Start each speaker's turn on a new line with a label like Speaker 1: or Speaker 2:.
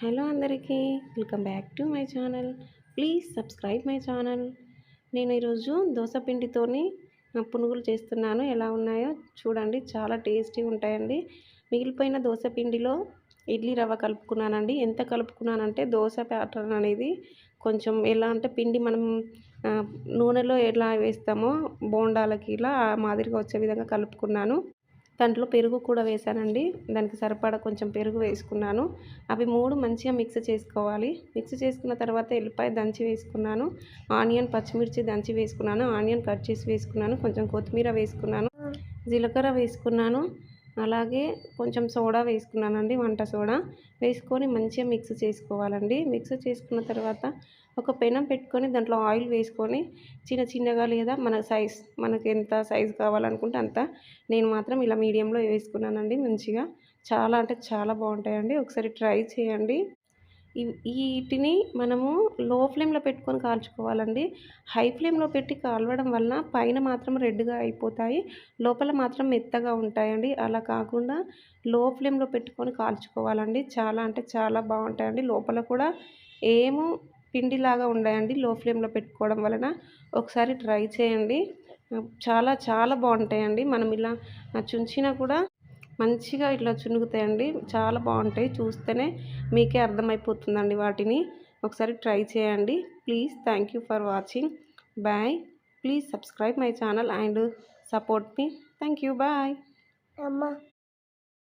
Speaker 1: Hello అందరికీ welcome back to my channel. Please subscribe my channel. నేను ఈరోజు దోస పిండితోని పునుగులు చేస్తున్నాను. ఎలా ఉన్నాయో చూడండి, చాలా టేస్టీగా ఉంటాయండి. మిగిలిపోయిన దోస పిండిలో ఇడ్లీ రవ్వ కలుపుకున్నానండి. ఎంత కలుపుకున్నానంటే దోస ప్యాటర్న్ అనేది కొంచెం ఎలా అంటే పిండి మనం నూనెలో ఎలా వేస్తామో బోండాలకి ఇలా ఆ మాదిరిగా వచ్చే విధంగా కలుపుకున్నాను. దాంట్లో పెరుగు కూడా వేసానండి. దానికి సరిపడా కొంచెం పెరుగు వేసుకున్నాను. అవి 3 మంచిగా మిక్స్ చేసుకోవాలి. మిక్స్ చేసుకున్న తర్వాత ఎల్లిపాయ దంచి వేసుకున్నాను. ఆనియన్, పచ్చిమిర్చి దంచి వేసుకున్నాను. ఆనియన్ కట్ చేసి వేసుకున్నాను. కొంచెం కొత్తిమీర వేసుకున్నాను. జీలకర్ర వేసుకున్నాను. అలాగే కొంచెం సోడా వేసుకున్నానండి, వంట సోడా వేసుకొని మంచిగా మిక్స్ చేసుకోవాలండి. మిక్స్ చేసుకున్న తర్వాత ఒక పెనం పెట్టుకొని దాంట్లో ఆయిల్ వేసుకొని చిన్న చిన్నగా లేదా మనకు ఎంత సైజ్ కావాలనుకుంటే అంత, నేను మాత్రం ఇలా మీడియంలో వేసుకున్నానండి. మంచిగా చాలా అంటే చాలా బాగుంటాయండి. ఒకసారి ట్రై చేయండి. వీటిని మనము లో ఫ్లేమ్లో పెట్టుకొని కాల్చుకోవాలండి. హై ఫ్లేమ్లో పెట్టి కాలవడం వలన పైన మాత్రం రెడ్గా అయిపోతాయి, లోపల మాత్రం మెత్తగా ఉంటాయండి. అలా కాకుండా లో ఫ్లేమ్లో పెట్టుకొని కాల్చుకోవాలండి. చాలా అంటే చాలా బాగుంటాయండి. లోపల కూడా ఏమో పిండిలాగా ఉండయండి లో ఫ్లేమ్లో పెట్టుకోవడం వలన. ఒకసారి ట్రై చేయండి. చాలా చాలా బాగుంటాయండి. మనం ఇలా చుంచినా కూడా మంచిగా ఇట్లా చునుగుతాయండి. చాలా బాగుంటాయి. చూస్తేనే మీకే అర్థమైపోతుందండి వాటిని. ఒకసారి ట్రై చేయండి. Please thank you for watching. Bye. Please subscribe my channel and support మీ. Thank you. బాయ్.